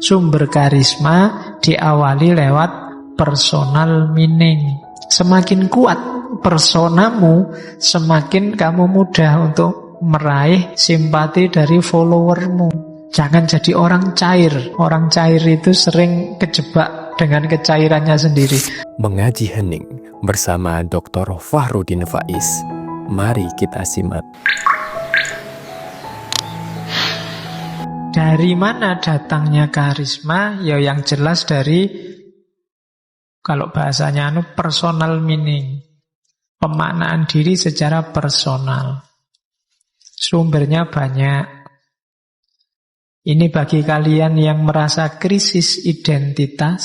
Sumber karisma diawali lewat personal meaning. Semakin kuat personamu, semakin kamu mudah untuk meraih simpati dari followermu. Jangan jadi orang cair. Orang cair itu sering kejebak dengan kecairannya sendiri. Mengaji Hening bersama Dr. Fahrudin Faiz. Mari kita simak. Dari mana datangnya karisma? Ya yang jelas dari, kalau bahasanya personal meaning. Pemaknaan diri secara personal. Sumbernya banyak. Ini bagi kalian yang merasa krisis identitas,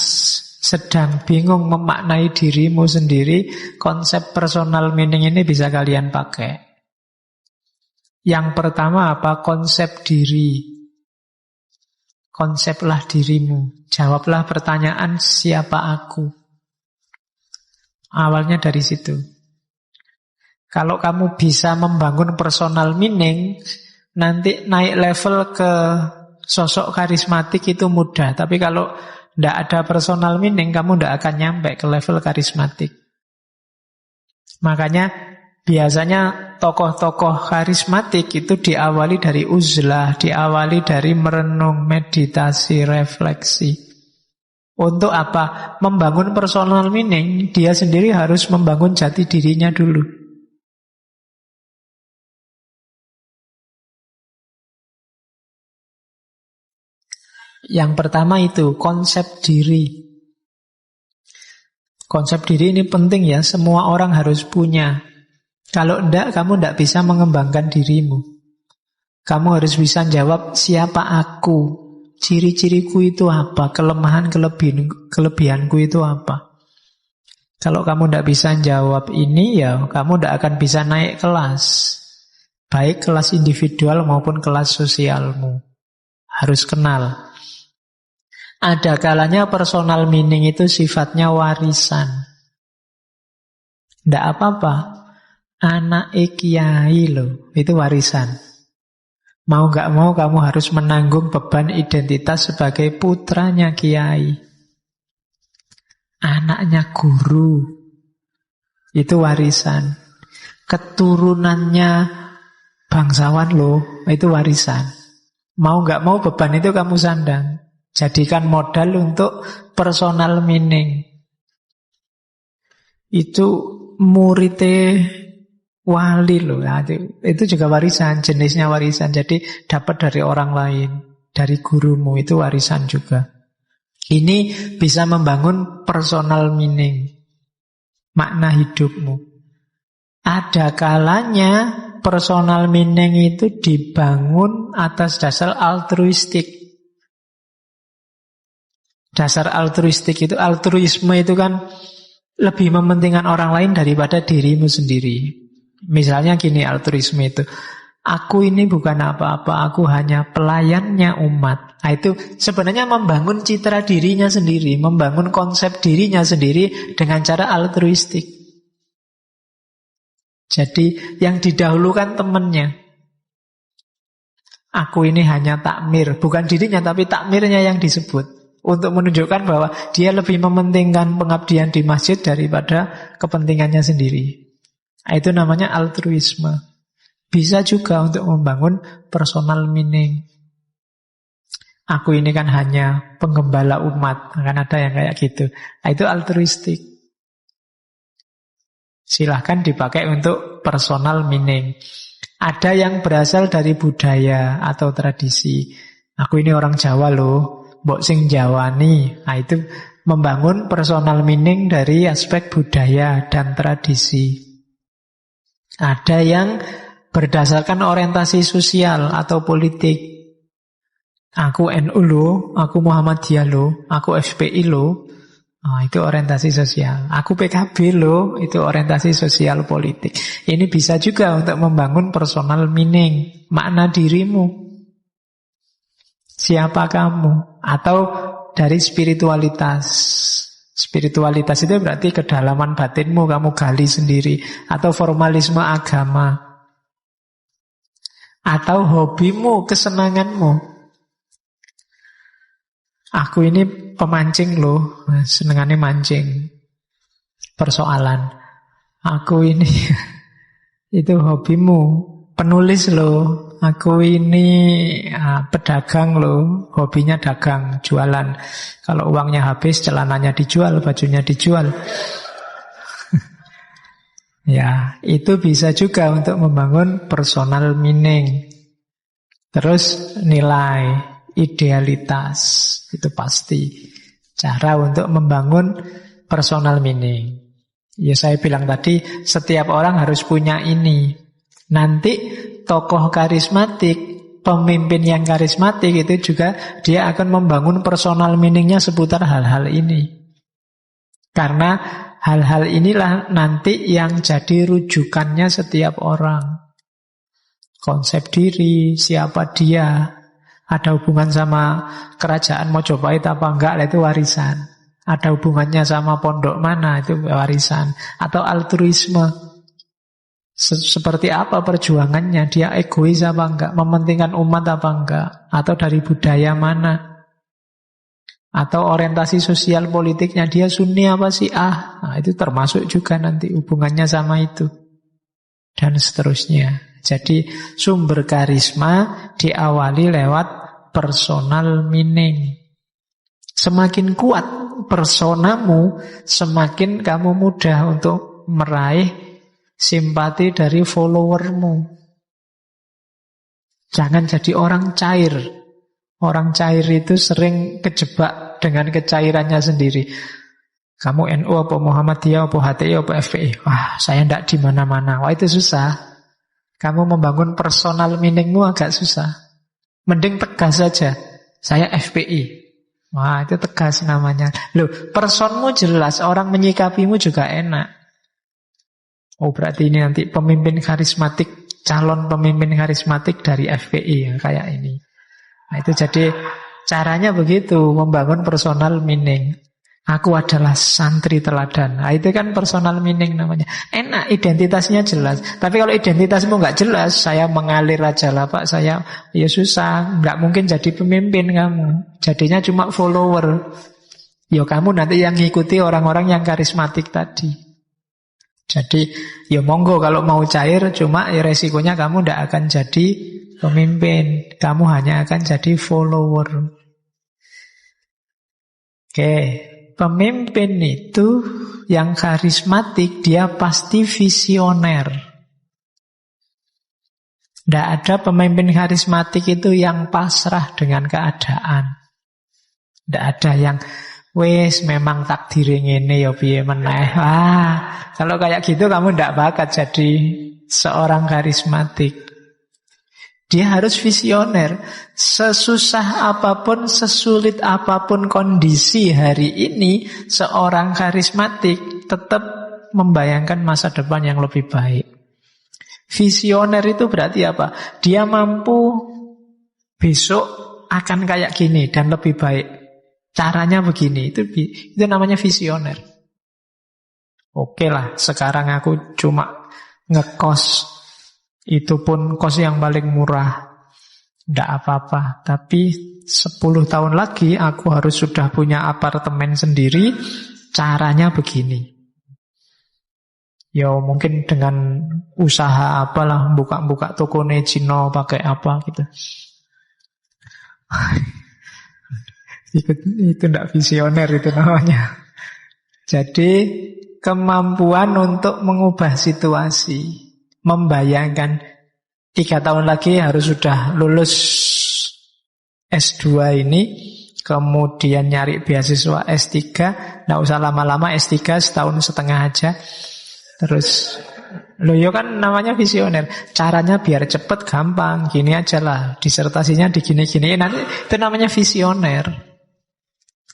sedang bingung memaknai dirimu sendiri, konsep personal meaning ini bisa kalian pakai. Yang pertama apa? Konsep diri. Konseplah dirimu. Jawablah pertanyaan, siapa aku? Awalnya dari situ. Kalau kamu bisa membangun personal meaning, nanti naik level ke sosok karismatik itu mudah. Tapi kalau tidak ada personal meaning, kamu tidak akan nyampe ke level karismatik. Makanya biasanya tokoh-tokoh karismatik itu diawali dari uzlah, diawali dari merenung, meditasi, refleksi. Untuk apa? Membangun personal meaning, dia sendiri harus membangun jati dirinya dulu. Yang pertama itu konsep diri. Konsep diri ini penting ya, semua orang harus punya. Kalau enggak, kamu enggak bisa mengembangkan dirimu. Kamu harus bisa jawab, siapa aku? Ciri-ciriku itu apa? Kelebihanku itu apa? Kalau kamu enggak bisa jawab ini, ya kamu enggak akan bisa naik kelas. Baik kelas individual maupun kelas sosialmu. Harus kenal. Ada kalanya personal meaning itu sifatnya warisan. Tidak apa-apa. Anak kiai loh, itu warisan. Mau gak mau kamu harus menanggung beban identitas sebagai putranya kiai. Anaknya guru, itu warisan. Keturunannya bangsawan loh, itu warisan. Mau gak mau beban itu kamu sandang. Jadikan modal untuk personal meaning. Itu muridnya wali loh. Itu juga warisan, jenisnya warisan. Jadi dapat dari orang lain, dari gurumu, itu warisan juga. Ini bisa membangun personal meaning, makna hidupmu. Ada kalanya personal meaning itu dibangun atas dasar altruistik. Dasar altruistik itu, altruisme itu kan lebih mementingkan orang lain daripada dirimu sendiri. Misalnya gini altruisme itu, aku ini bukan apa-apa, aku hanya pelayannya umat. Nah, itu sebenarnya membangun citra dirinya sendiri, membangun konsep dirinya sendiri dengan cara altruistik. Jadi yang didahulukan temannya. Aku ini hanya takmir, bukan dirinya tapi takmirnya yang disebut. Untuk menunjukkan bahwa dia lebih mementingkan pengabdian di masjid daripada kepentingannya sendiri. Itu namanya altruisme. Bisa juga untuk membangun personal meaning. Aku ini kan hanya penggembala umat. Kan ada yang kayak gitu. Itu altruistik. Silahkan dipakai untuk personal meaning. Ada yang berasal dari budaya atau tradisi. Aku ini orang Jawa loh, mbok sing Jawani. Nah, itu membangun personal meaning dari aspek budaya dan tradisi. Ada yang berdasarkan orientasi sosial atau politik. Aku NU loh, aku Muhammadiyah loh, aku FPI loh. Nah, itu orientasi sosial. Aku PKB loh, itu orientasi sosial politik. Ini bisa juga untuk membangun personal meaning, makna dirimu. Siapa kamu? Atau dari spiritualitas. Spiritualitas itu berarti kedalaman batinmu kamu gali sendiri. Atau formalisme agama. Atau hobimu, kesenanganmu. Aku ini pemancing loh, senengannya mancing persoalan. Aku ini itu hobimu, penulis loh. Aku ini pedagang loh, hobinya dagang, jualan. Kalau uangnya habis, celananya dijual, bajunya dijual. Ya, itu bisa juga untuk membangun personal meaning. Terus nilai, idealitas, itu pasti cara untuk membangun personal meaning. Ya saya bilang tadi, setiap orang harus punya ini. Nanti tokoh karismatik, pemimpin yang karismatik itu juga dia akan membangun personal meaningnya seputar hal-hal ini. Karena hal-hal inilah nanti yang jadi rujukannya setiap orang. Konsep diri, siapa dia, ada hubungan sama kerajaan Mojopahit apa enggak, itu warisan. Ada hubungannya sama pondok mana, itu warisan. Atau altruisme, seperti apa perjuangannya, dia egois apa enggak, mementingkan umat apa enggak, atau dari budaya mana, atau orientasi sosial politiknya dia Sunni apa Syiah. Nah, itu termasuk juga nanti hubungannya sama itu. Dan seterusnya. Jadi sumber karisma diawali lewat personal meaning. Semakin kuat personamu, semakin kamu mudah untuk meraih simpati dari followermu. Jangan jadi orang cair. Orang cair itu sering kejebak dengan kecairannya sendiri. Kamu NU apa Muhammadiyah apa HTI apa FPI? Wah, saya tidak di mana-mana. Wah, itu susah. Kamu membangun personal meaningmu agak susah. Mending tegas saja. Saya FPI. Wah, itu tegas namanya. Loh, personmu jelas, orang menyikapimu juga enak. Oh, berarti ini nanti pemimpin karismatik, calon pemimpin karismatik dari FPI kayak ini. Nah, itu jadi caranya begitu, membangun personal meaning. Aku adalah santri teladan. Nah, itu kan personal meaning namanya. Enak, identitasnya jelas. Tapi kalau identitasmu nggak jelas, saya mengalir aja lah Pak, saya ya susah, nggak mungkin jadi pemimpin kamu. Jadinya cuma follower. Ya kamu nanti yang ngikuti orang-orang yang karismatik tadi. Jadi ya monggo kalau mau cair, cuma ya resikonya kamu nggak akan jadi pemimpin, kamu hanya akan jadi follower. Oke, pemimpin itu yang karismatik, dia pasti visioner. Tidak ada pemimpin karismatik itu yang pasrah dengan keadaan. Tidak ada yang wes memang takdir ngene ya piye meneh. Kalau kayak gitu kamu tidak bakat jadi seorang karismatik. Dia harus visioner. Sesusah apapun, sesulit apapun kondisi hari ini, seorang karismatik tetap membayangkan masa depan yang lebih baik. Visioner itu berarti apa? Dia mampu besok akan kayak gini dan lebih baik. Caranya begini. Itu namanya visioner. Oke lah, sekarang aku cuma ngekos. Itu pun kos yang paling murah. Tidak apa-apa. Tapi 10 tahun lagi aku harus sudah punya apartemen sendiri. Caranya begini. Ya mungkin dengan usaha apalah, buka-buka toko Cino pakai apa gitu. Itu tidak visioner itu namanya. Jadi kemampuan untuk mengubah situasi. Membayangkan 3 tahun lagi harus sudah lulus S2 ini, kemudian nyari beasiswa S3, nggak usah lama-lama S3 setahun setengah aja. Terus, yo kan namanya visioner. Caranya biar cepet gampang, gini aja lah, disertasinya digini-gini. Nanti itu namanya visioner.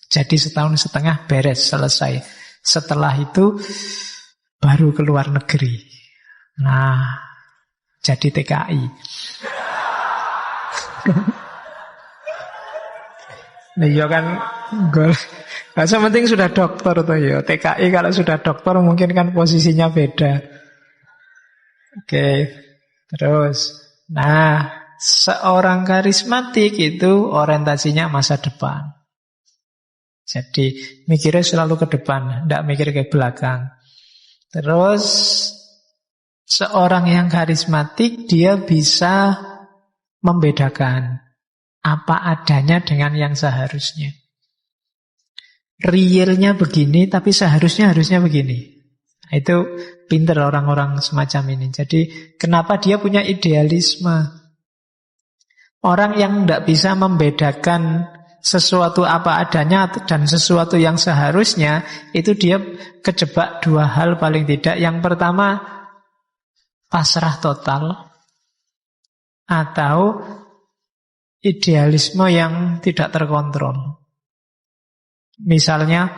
Jadi setahun setengah beres, selesai. Setelah itu baru keluar negeri. Nah, jadi TKI. Nah, iya kan gol. Nah, sementing sudah dokter tuh ya. TKI kalau sudah dokter mungkin kan posisinya beda. Oke, terus. Nah, seorang karismatik itu orientasinya masa depan. Jadi mikirnya selalu ke depan, tidak mikir ke belakang. Terus seorang yang karismatik dia bisa membedakan apa adanya dengan yang seharusnya. Realnya begini tapi harusnya begini. Itu pinter orang-orang semacam ini. Jadi kenapa dia punya idealisme? Orang yang tidak bisa membedakan sesuatu apa adanya dan sesuatu yang seharusnya, itu dia kejebak dua hal paling tidak. Yang pertama, pasrah total, atau idealisme yang tidak terkontrol. Misalnya,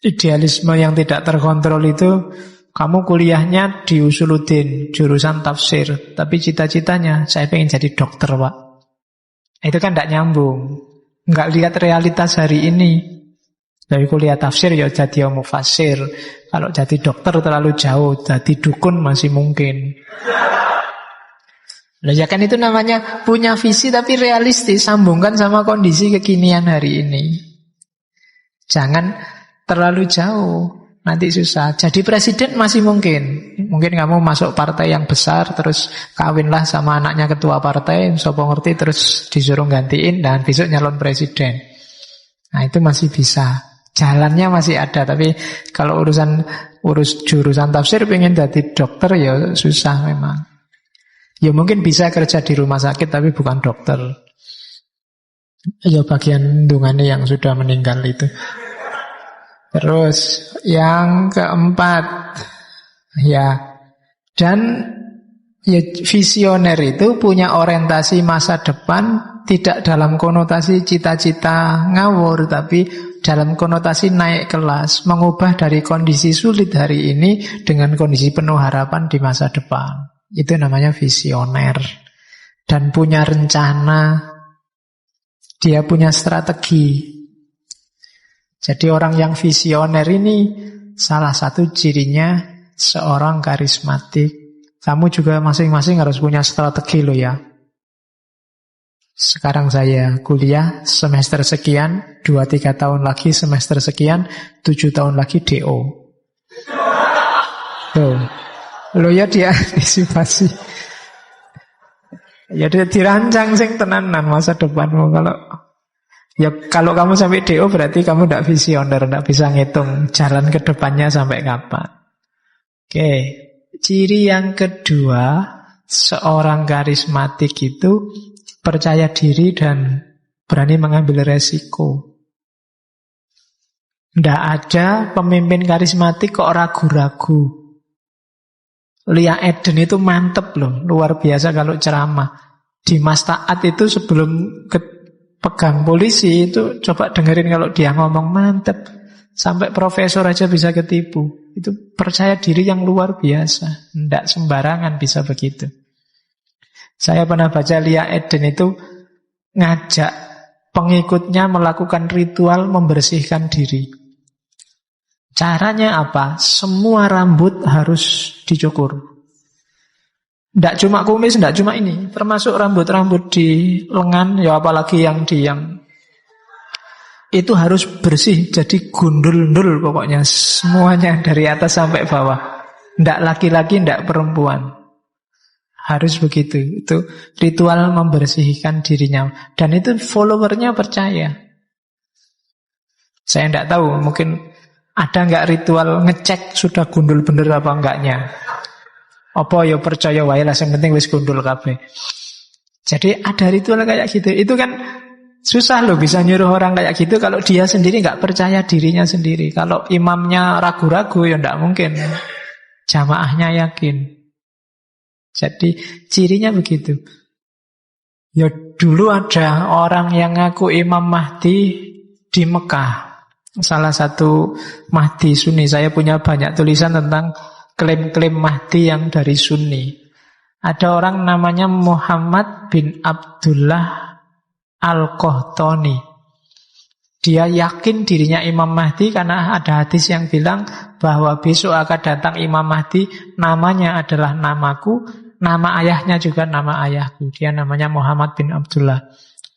idealisme yang tidak terkontrol itu, kamu kuliahnya di Usuluddin, jurusan tafsir, tapi cita-citanya saya pengen jadi dokter, Pak. Itu kan tidak nyambung. Nggak lihat realitas hari ini. Dari kuliah tafsir ya jadi mufasir. Kalau jadi dokter terlalu jauh, jadi dukun masih mungkin. Nah, ya kan itu namanya punya visi tapi realistis, sambungkan sama kondisi kekinian hari ini. Jangan terlalu jauh, nanti susah. Jadi presiden masih mungkin. Mungkin kamu masuk partai yang besar, terus kawinlah sama anaknya ketua partai, sopo ngerti, terus disuruh gantiin, dan besok nyalon presiden. Nah itu masih bisa. Jalannya masih ada. Tapi kalau urus jurusan tafsir pengen jadi dokter ya susah memang. Ya mungkin bisa kerja di rumah sakit tapi bukan dokter. Ya bagian dungannya yang sudah meninggal itu. Terus yang keempat, ya, dan ya, visioner itu punya orientasi masa depan tidak dalam konotasi cita-cita ngawur, tapi dalam konotasi naik kelas, mengubah dari kondisi sulit hari ini dengan kondisi penuh harapan di masa depan. Itu namanya visioner. Dan punya rencana, dia punya strategi. Jadi orang yang visioner ini salah satu cirinya seorang karismatik. Kamu juga masing-masing harus punya strategi loh ya. Sekarang saya kuliah semester sekian, 2-3 tahun lagi semester sekian, 7 tahun lagi DO. Tuh. Loh ya diantisipasi. Ya dia dirancang sing tenanan masa depanmu. Kalau kamu sampai DO berarti kamu tidak visioner, tidak bisa ngitung jalan ke depannya sampai kapan. Oke, ciri yang kedua, seorang karismatik itu percaya diri dan berani mengambil resiko. Tidak ada pemimpin karismatik kok ragu-ragu. Lia Eden itu mantep loh, luar biasa kalau ceramah. Dimas Taat itu sebelum pegang polisi itu coba dengerin kalau dia ngomong mantep. Sampai profesor aja bisa ketipu. Itu percaya diri yang luar biasa. Tidak sembarangan bisa begitu. Saya pernah baca Lia Eden itu ngajak pengikutnya melakukan ritual membersihkan diri. Caranya apa? Semua rambut harus dicukur. Tidak cuma kumis, tidak cuma ini, termasuk rambut-rambut di lengan, ya apalagi yang itu harus bersih, jadi gundul-gundul pokoknya semuanya dari atas sampai bawah. Tidak laki-laki, tidak perempuan. Harus begitu. Itu ritual membersihkan dirinya. Dan itu followernya percaya. Saya tidak tahu, mungkin ada nggak ritual ngecek sudah gundul bener apa enggaknya. Apa ya percaya wae lah, yang penting wis gundul kabeh. Jadi ada ritual kayak gitu. Itu kan susah loh bisa nyuruh orang kayak gitu kalau dia sendiri nggak percaya dirinya sendiri. Kalau imamnya ragu-ragu ya nggak mungkin jamaahnya yakin. Jadi cirinya begitu. Ya dulu ada orang yang ngaku Imam Mahdi di Mekah. Salah satu Mahdi Sunni. Saya punya banyak tulisan tentang klaim-klaim Mahdi yang dari Sunni. Ada orang namanya Muhammad bin Abdullah Al-Qahtani. Dia yakin dirinya Imam Mahdi karena ada hadis yang bilang bahwa besok akan datang Imam Mahdi, namanya adalah namaku, nama ayahnya juga nama ayahku. Dia namanya Muhammad bin Abdullah.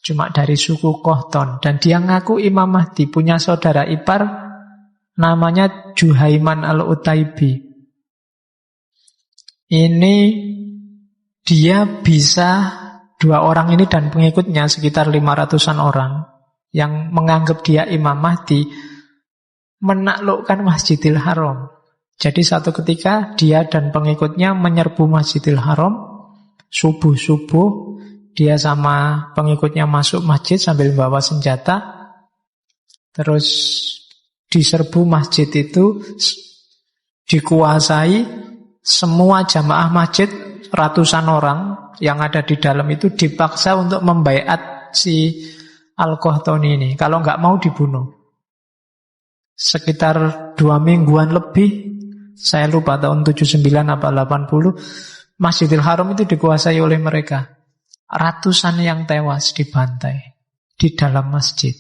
Cuma dari suku Qahtan. Dan dia ngaku Imam Mahdi. Punya saudara ipar namanya Juhaiman al-Utaibi. Ini dia bisa, 2 orang ini dan pengikutnya sekitar 500-an orang yang menganggap dia Imam Mahdi, menaklukkan Masjidil Haram. Jadi satu ketika dia dan pengikutnya menyerbu Masjidil Haram. Subuh-subuh dia sama pengikutnya masuk masjid sambil bawa senjata. Terus diserbu masjid itu, dikuasai. Semua jamaah masjid, ratusan orang yang ada di dalam itu dipaksa untuk membaiat si Al-Qahtani ini. Kalau nggak mau dibunuh. Sekitar 2 mingguan lebih, saya lupa tahun 79 apa 80, Masjidil Haram itu dikuasai oleh mereka. Ratusan yang tewas dibantai di dalam masjid.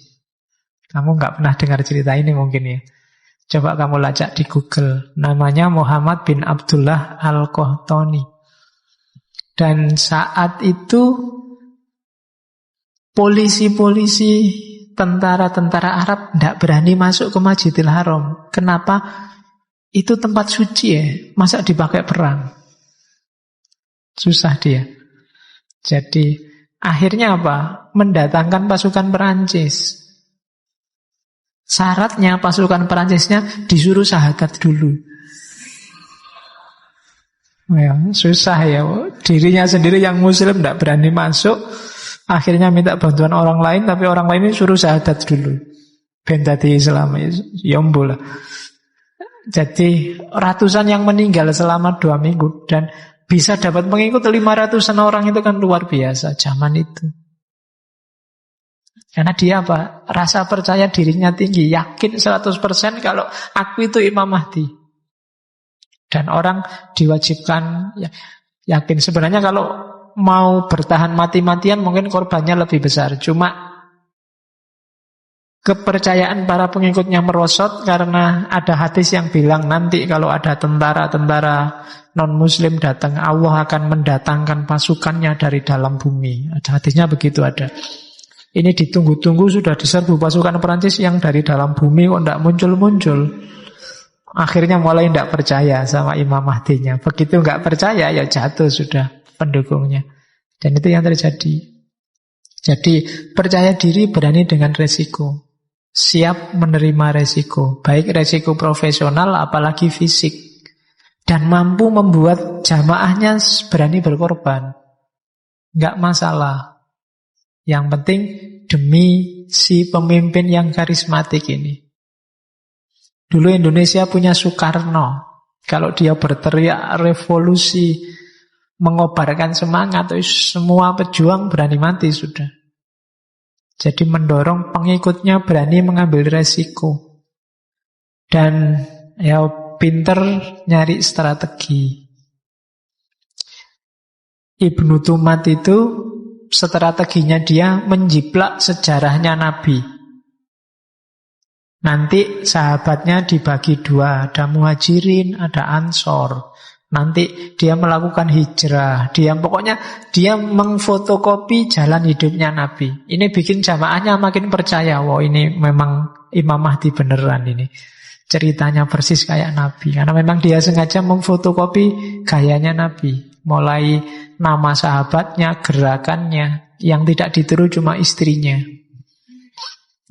Kamu nggak pernah dengar cerita ini mungkin ya. Coba kamu lacak di Google. Namanya Muhammad bin Abdullah Al-Qahtani. Dan saat itu polisi-polisi, tentara-tentara Arab tidak berani masuk ke Masjidil Haram. Kenapa? Itu tempat suci ya. Masa dipakai perang? Susah dia. Jadi akhirnya apa? Mendatangkan pasukan Perancis. Syaratnya pasukan Perancisnya disuruh syahadat dulu. Ya, susah ya. Dirinya sendiri yang muslim tidak berani masuk. Akhirnya minta bantuan orang lain, tapi orang lain ini suruh syahadat dulu. Ben dadi Islam. Ya lah. Jadi ratusan yang meninggal selama 2 minggu. Dan bisa dapat pengikut 500-an orang itu kan luar biasa zaman itu. Karena dia apa? Rasa percaya dirinya tinggi. Yakin 100% kalau aku itu Imam Mahdi. Dan orang diwajibkan yakin. Sebenarnya kalau mau bertahan mati-matian mungkin korbannya lebih besar. Cuma kepercayaan para pengikutnya merosot karena ada hadis yang bilang nanti kalau ada tentara-tentara non-muslim datang, Allah akan mendatangkan pasukannya dari dalam bumi. Ada hadisnya begitu ada. Ini ditunggu-tunggu sudah diserbu pasukan Perancis yang dari dalam bumi kok tidak muncul-muncul. Akhirnya mulai tidak percaya sama Imam Mahdinya. Begitu nggak percaya ya jatuh sudah pendukungnya. Dan itu yang terjadi. Jadi percaya diri berani dengan resiko. Siap menerima resiko. Baik resiko profesional apalagi fisik. Dan mampu membuat jamaahnya berani berkorban. Nggak masalah. Yang penting demi si pemimpin yang karismatik ini. Dulu Indonesia punya Soekarno. Kalau dia berteriak revolusi, mengobarkan semangat, semua pejuang berani mati sudah. Jadi mendorong pengikutnya berani mengambil resiko. Dan ya pinter nyari strategi. Ibnu Tumat itu strateginya dia menjiplak sejarahnya Nabi. Nanti sahabatnya dibagi 2, ada Muhajirin, ada Ansor. Nanti dia melakukan hijrah. Pokoknya dia mengfotokopi jalan hidupnya Nabi. Ini bikin jamaahnya makin percaya, wah ini memang Imam Mahdi beneran ini. Ceritanya persis kayak Nabi. Karena memang dia sengaja memfotokopi gayanya Nabi. Mulai nama sahabatnya, gerakannya. Yang tidak ditiru cuma istrinya.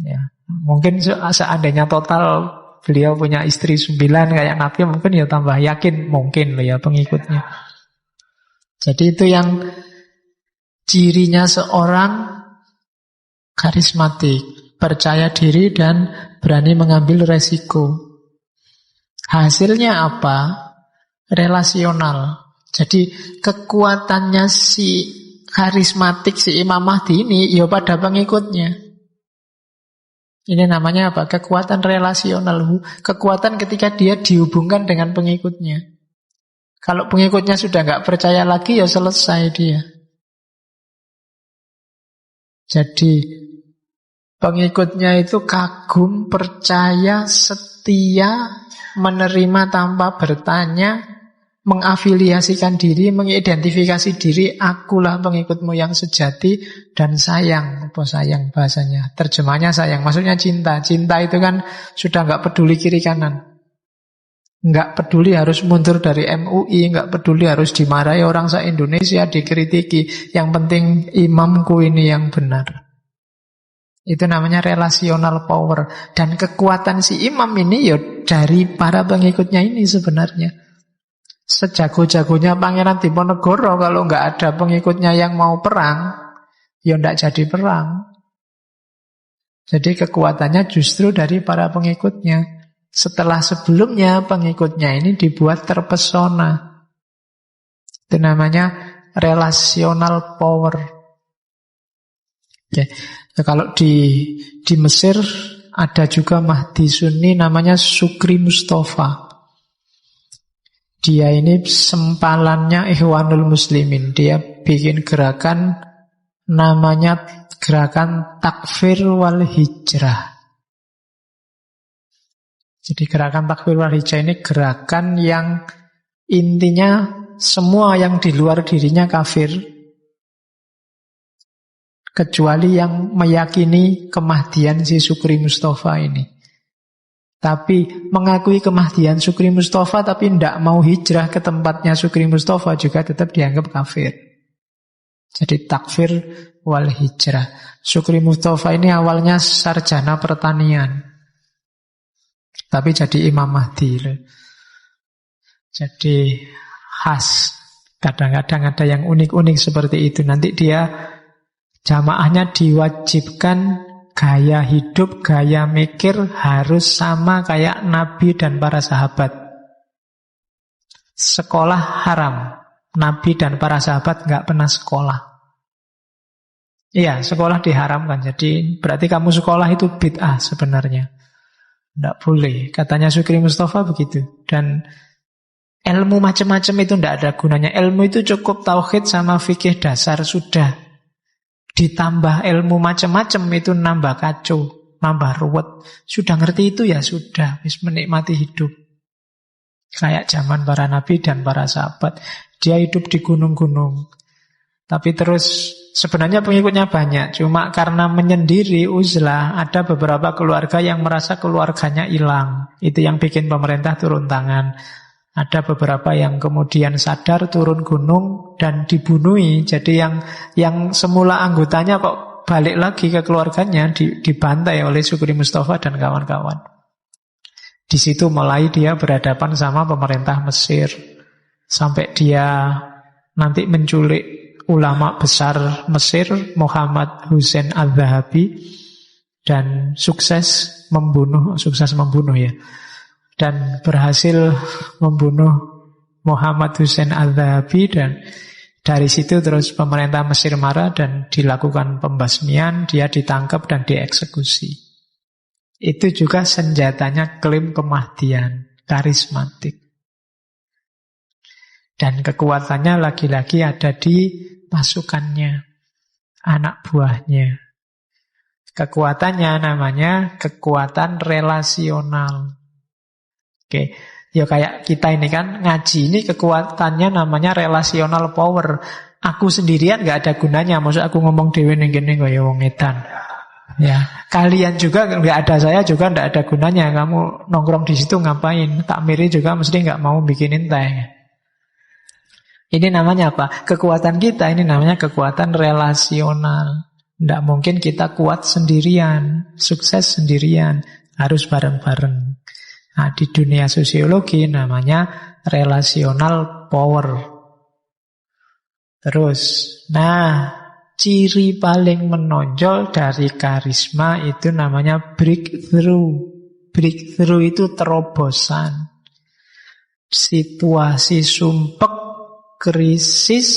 Ya, mungkin seandainya total beliau punya istri 9 kayak Nabi, mungkin ya tambah yakin mungkin loh ya pengikutnya. Jadi itu yang cirinya seorang karismatik, percaya diri dan berani mengambil resiko. Hasilnya apa? Relasional. Jadi kekuatannya si karismatik, si Imam Mahdi ini ya pada pengikutnya. Ini namanya apa? Kekuatan relasional. Kekuatan ketika dia dihubungkan dengan pengikutnya. Kalau pengikutnya sudah nggak percaya lagi, ya selesai dia. Jadi pengikutnya itu kagum, percaya, setia, menerima tanpa bertanya, mengafiliasikan diri, mengidentifikasi diri, akulah pengikutmu yang sejati, dan sayang. Apa sayang bahasanya? Terjemahnya sayang, maksudnya cinta. Cinta itu kan sudah nggak peduli kiri kanan. Nggak peduli harus mundur dari MUI, nggak peduli harus dimarahi orang se-Indonesia, dikritiki. Yang penting imamku ini yang benar. Itu namanya relational power. Dan kekuatan si imam ini ya dari para pengikutnya ini sebenarnya. Sejago-jagonya Pangeran Diponegoro, kalau nggak ada pengikutnya yang mau perang, ya nggak jadi perang. Jadi kekuatannya justru dari para pengikutnya. Setelah sebelumnya pengikutnya ini dibuat terpesona. Itu namanya relational power. Oke. Kalau di Mesir ada juga Mahdi Sunni namanya Sukri Mustafa. Dia ini sempalannya Ikhwanul Muslimin. Dia bikin gerakan namanya gerakan takfir wal hijrah. Jadi gerakan takfir wal hijrah ini gerakan yang intinya semua yang di luar dirinya kafir, kecuali yang meyakini kemahdian si Sukri Mustafa ini. Tapi mengakui kemahdian Sukri Mustafa tapi tidak mau hijrah ke tempatnya Sukri Mustafa juga tetap dianggap kafir. Jadi takfir wal hijrah. Sukri Mustafa ini awalnya sarjana pertanian, tapi jadi Imam Mahdi. Jadi khas. Kadang-kadang ada yang unik-unik seperti itu. Nanti dia jamaahnya diwajibkan gaya hidup, gaya mikir harus sama kayak Nabi dan para sahabat. Sekolah haram. Nabi dan para sahabat nggak pernah sekolah. Iya, sekolah diharamkan. Jadi berarti kamu sekolah itu bid'ah sebenarnya. Tidak boleh. Katanya Sukri Mustafa begitu. Dan ilmu macam-macam itu tidak ada gunanya. Ilmu itu cukup tauhid sama fikih dasar sudah. Ditambah ilmu macam-macam itu nambah kacau, nambah ruwet. Sudah ngerti itu ya sudah. Wis menikmati hidup. Kayak zaman para nabi dan para sahabat. Dia hidup di gunung-gunung. Tapi terus sebenarnya pengikutnya banyak. Cuma karena menyendiri uzlah, ada beberapa keluarga yang merasa keluarganya hilang. Itu yang bikin pemerintah turun tangan. Ada beberapa yang kemudian sadar turun gunung dan dibunuhi. Jadi yang semula anggotanya kok balik lagi ke keluarganya, dibantai oleh Sukri Mustafa dan kawan-kawan. Di situ mulai dia berhadapan sama pemerintah Mesir. Sampai dia nanti menculik ulama besar Mesir, Muhammad Hussein Al-Zahabi, dan sukses membunuh ya. Dan berhasil membunuh Muhammad Hussein Al-Zahabi, dan dari situ terus pemerintah Mesir marah dan dilakukan pembasmian, dia ditangkap dan dieksekusi. Itu juga senjatanya klaim kemahdian, karismatik. Dan kekuatannya lagi-lagi ada di pasukannya, anak buahnya. Kekuatannya namanya kekuatan relasional. Oke, ya kayak kita ini kan ngaji ini kekuatannya namanya relational power. Aku sendirian gak ada gunanya. Maksud aku ngomong dhewe ning kene kaya wong edan. Ya, kalian juga nggak ada saya juga nggak ada gunanya. Kamu nongkrong di situ ngapain? Takmiri juga mesti nggak mau bikinin teh. Ini namanya apa? Kekuatan kita ini namanya kekuatan relasional. Tidak mungkin kita kuat sendirian, sukses sendirian, harus bareng-bareng. Nah, di dunia sosiologi namanya relational power. Terus, ciri paling menonjol dari karisma itu namanya breakthrough. Breakthrough itu terobosan. Situasi sumpek, krisis,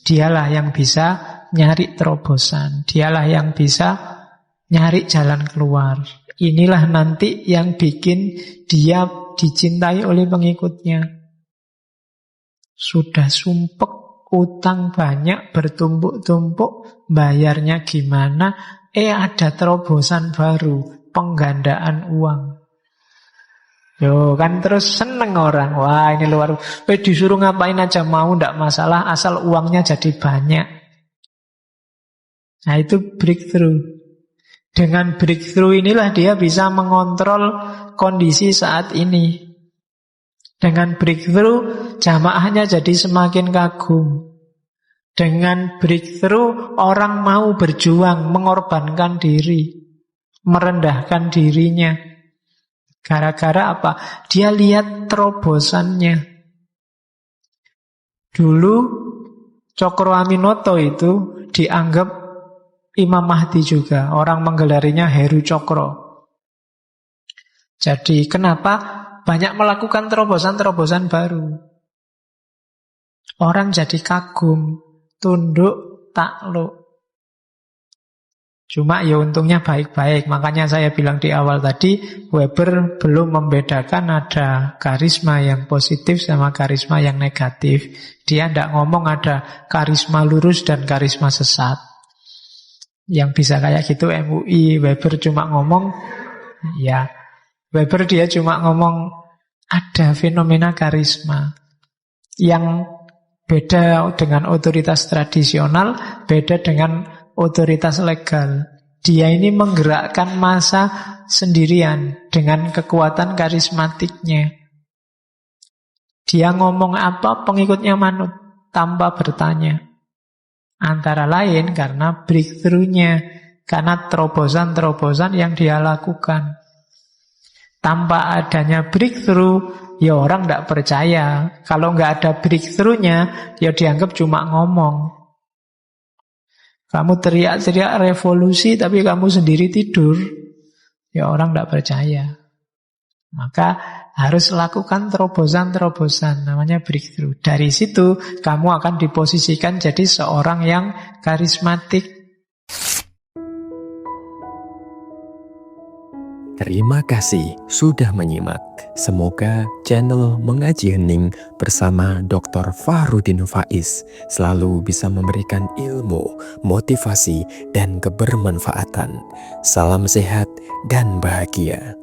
dialah yang bisa nyari terobosan. Dialah yang bisa nyari jalan keluar. Inilah nanti yang bikin dia dicintai oleh pengikutnya. Sudah sumpek, utang banyak, bertumpuk-tumpuk, bayarnya gimana? Ada terobosan baru, penggandaan uang. Yo kan terus seneng orang. Wah ini luar. Disuruh ngapain aja mau, ndak masalah asal uangnya jadi banyak. Nah itu breakthrough. Dengan breakthrough inilah dia bisa mengontrol kondisi saat ini. Dengan breakthrough jamaahnya jadi semakin kagum. Dengan breakthrough orang mau berjuang, mengorbankan diri, merendahkan dirinya. Gara-gara apa? Dia lihat terobosannya. Dulu Cokro Aminoto itu dianggap Imam Mahdi juga. Orang menggelarinya Heru Cokro. Jadi kenapa banyak melakukan terobosan-terobosan baru? Orang jadi kagum, tunduk, takluk. Cuma ya untungnya baik-baik. Makanya saya bilang di awal tadi, Weber belum membedakan ada karisma yang positif sama karisma yang negatif. Dia tidak ngomong ada karisma lurus dan karisma sesat. Yang bisa kayak gitu MUI. Weber cuma ngomong, ya Weber dia cuma ngomong ada fenomena karisma yang beda dengan otoritas tradisional, beda dengan otoritas legal. Dia ini menggerakkan massa sendirian dengan kekuatan karismatiknya. Dia ngomong apa, pengikutnya manut tanpa bertanya. Antara lain karena breakthrough-nya, karena terobosan-terobosan yang dia lakukan. Tanpa adanya breakthrough, ya orang tidak percaya. Kalau nggak ada breakthrough-nya, ya dianggap cuma ngomong. Kamu teriak-teriak revolusi, tapi kamu sendiri tidur, ya orang tidak percaya. Maka harus lakukan terobosan-terobosan, namanya breakthrough. Dari situ kamu akan diposisikan jadi seorang yang karismatik. Terima kasih sudah menyimak. Semoga channel Mengaji Hening bersama Dr. Fahrudin Faiz selalu bisa memberikan ilmu, motivasi, dan kebermanfaatan. Salam sehat dan bahagia.